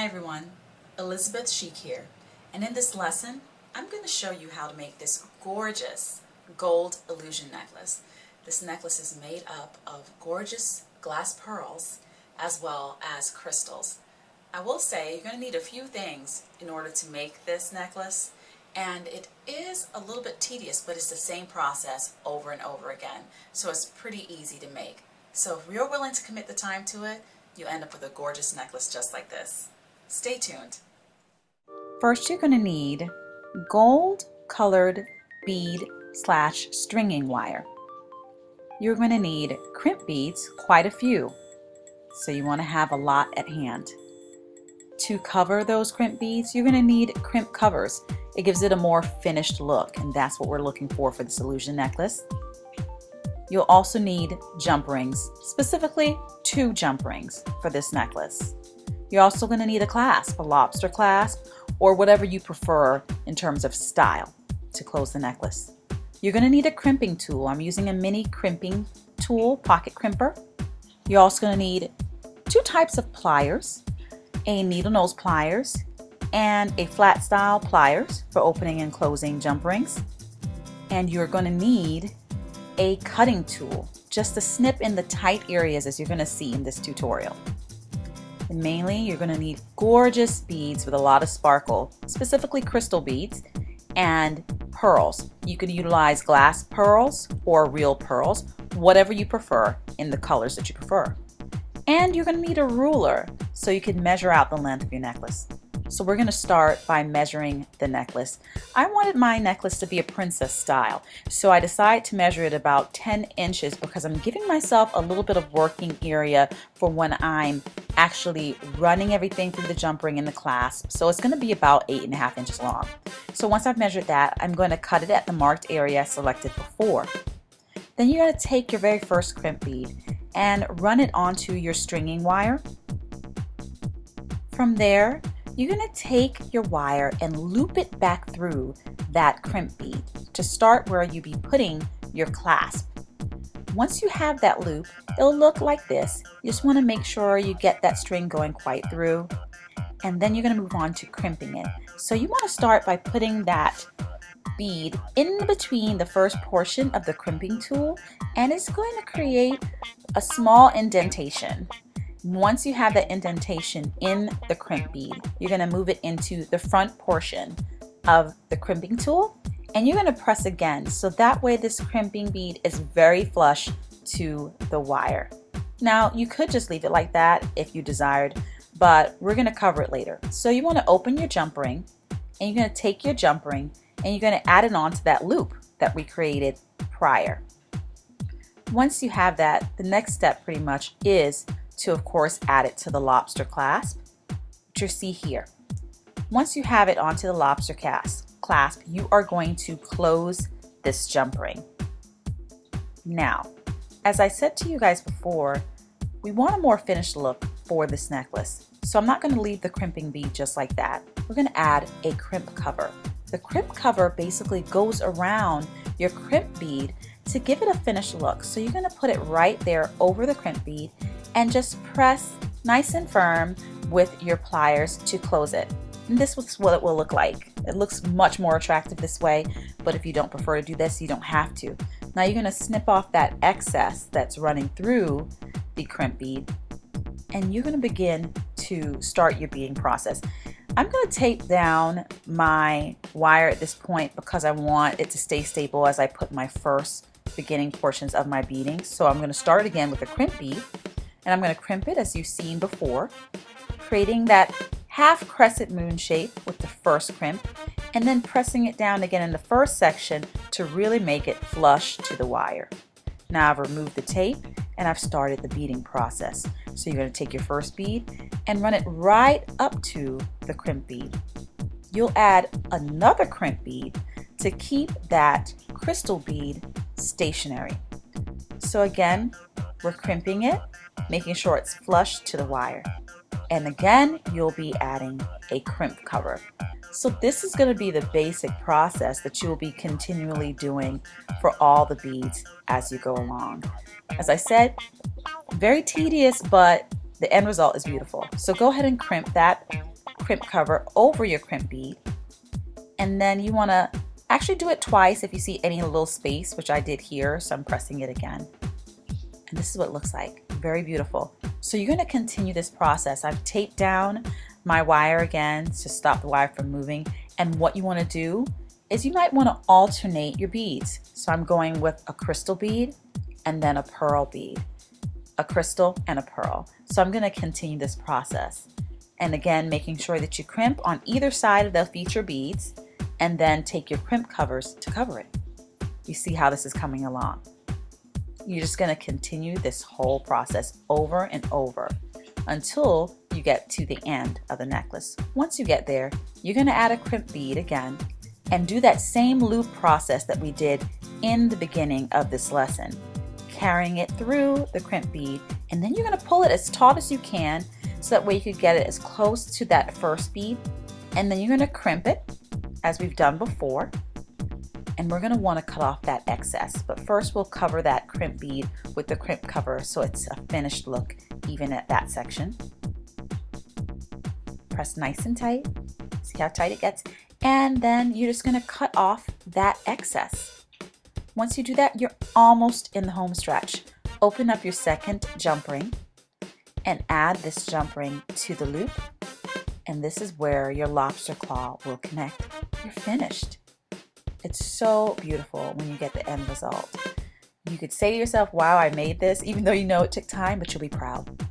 Hi everyone, Elizabeth Sheik here, and in this lesson I'm going to show you how to make this gorgeous gold illusion necklace. This necklace is made up of gorgeous glass pearls as well as crystals. I will say you're going to need a few things in order to make this necklace, and it is a little bit tedious, but it's the same process over and over again, so it's pretty easy to make. So if you're willing to commit the time to it, you end up with a gorgeous necklace just like this. Stay tuned. First, you're going to need gold colored bead / stringing wire. You're going to need crimp beads, quite a few, so you want to have a lot at hand. To cover those crimp beads, you're going to need crimp covers. It gives it a more finished look, and that's what we're looking for this illusion necklace. You'll also need jump rings, specifically 2 jump rings for this necklace. You're also going to need a clasp, a lobster clasp, or whatever you prefer in terms of style to close the necklace. You're going to need a crimping tool. I'm using a mini crimping tool, pocket crimper. You're also going to need 2 types of pliers, a needle nose pliers and a flat style pliers for opening and closing jump rings. And you're going to need a cutting tool just to snip in the tight areas, as you're going to see in this tutorial. And mainly you're going to need gorgeous beads with a lot of sparkle, specifically crystal beads, and pearls. You could utilize glass pearls or real pearls, whatever you prefer in the colors that you prefer. And you're going to need a ruler so you can measure out the length of your necklace. So we're going to start by measuring the necklace. I wanted my necklace to be a princess style, so I decided to measure it about 10 inches because I'm giving myself a little bit of working area for when I'm actually running everything through the jump ring and the clasp. So it's going to be about 8.5 inches long. So once I've measured that, I'm going to cut it at the marked area I selected before. Then you're going to take your very first crimp bead and run it onto your stringing wire. From there, you're going to take your wire and loop it back through that crimp bead to start where you be putting your clasp. Once you have that loop, it'll look like this. You just want to make sure you get that string going quite through, and then you're going to move on to crimping it. So you want to start by putting that bead in between the first portion of the crimping tool, and it's going to create a small indentation. Once you have that indentation in the crimp bead, you're going to move it into the front portion of the crimping tool, and you're going to press again, so that way this crimping bead is very flush to the wire. Now you could just leave it like that if you desired, but we're going to cover it later. So you want to open your jump ring, and you're going to take your jump ring and you're going to add it on to that loop that we created prior. Once you have that, the next step pretty much is to, of course, add it to the lobster clasp, which you see here. Once you have it onto the lobster clasp, you are going to close this jump ring. Now, as I said to you guys before, we want a more finished look for this necklace. So I'm not going to leave the crimping bead just like that. We're going to add a crimp cover. The crimp cover basically goes around your crimp bead to give it a finished look. So you're going to put it right there over the crimp bead and just press nice and firm with your pliers to close it. And this is what it will look like. It looks much more attractive this way, but if you don't prefer to do this, you don't have to. Now you're going to snip off that excess that's running through the crimp bead, and you're going to begin to start your beading process. I'm going to tape down my wire at this point because I want it to stay stable as I put my first beginning portions of my beading. So I'm going to start again with a crimp bead, and I'm going to crimp it as you've seen before, creating that half crescent moon shape with the first crimp, and then pressing it down again in the first section to really make it flush to the wire. Now I've removed the tape and I've started the beading process. So you're going to take your first bead and run it right up to the crimp bead. You'll add another crimp bead to keep that crystal bead stationary. So again, we're crimping it, making sure it's flush to the wire. And again, you'll be adding a crimp cover. So this is going to be the basic process that you will be continually doing for all the beads as you go along. As I said, very tedious, but the end result is beautiful. So go ahead and crimp that crimp cover over your crimp bead, and then you want to actually do it twice if you see any little space, which I did here, so I'm pressing it again. And this is what it looks like. Very beautiful. So you're going to continue this process. I've taped down my wire again to stop the wire from moving, and what you want to do is you might want to alternate your beads. So I'm going with a crystal bead and then a pearl bead, a crystal and a pearl. So I'm going to continue this process. And again, making sure that you crimp on either side of the feature beads and then take your crimp covers to cover it. You see how this is coming along. You're just going to continue this whole process over and over until you get to the end of the necklace. Once you get there, you're going to add a crimp bead again and do that same loop process that we did in the beginning of this lesson, carrying it through the crimp bead, and then you're going to pull it as taut as you can so that way you could get it as close to that first bead, and then you're going to crimp it as we've done before, and we're going to want to cut off that excess. But first we'll cover that crimp bead with the crimp cover so it's a finished look even at that section. Press nice and tight. See how tight it gets? And then you're just going to cut off that excess. Once you do that, you're almost in the home stretch. Open up your second jump ring and add this jump ring to the loop, and this is where your lobster claw will connect. You're finished. It's so beautiful when you get the end result. You could say to yourself, wow, I made this, even though you know it took time, but you'll be proud.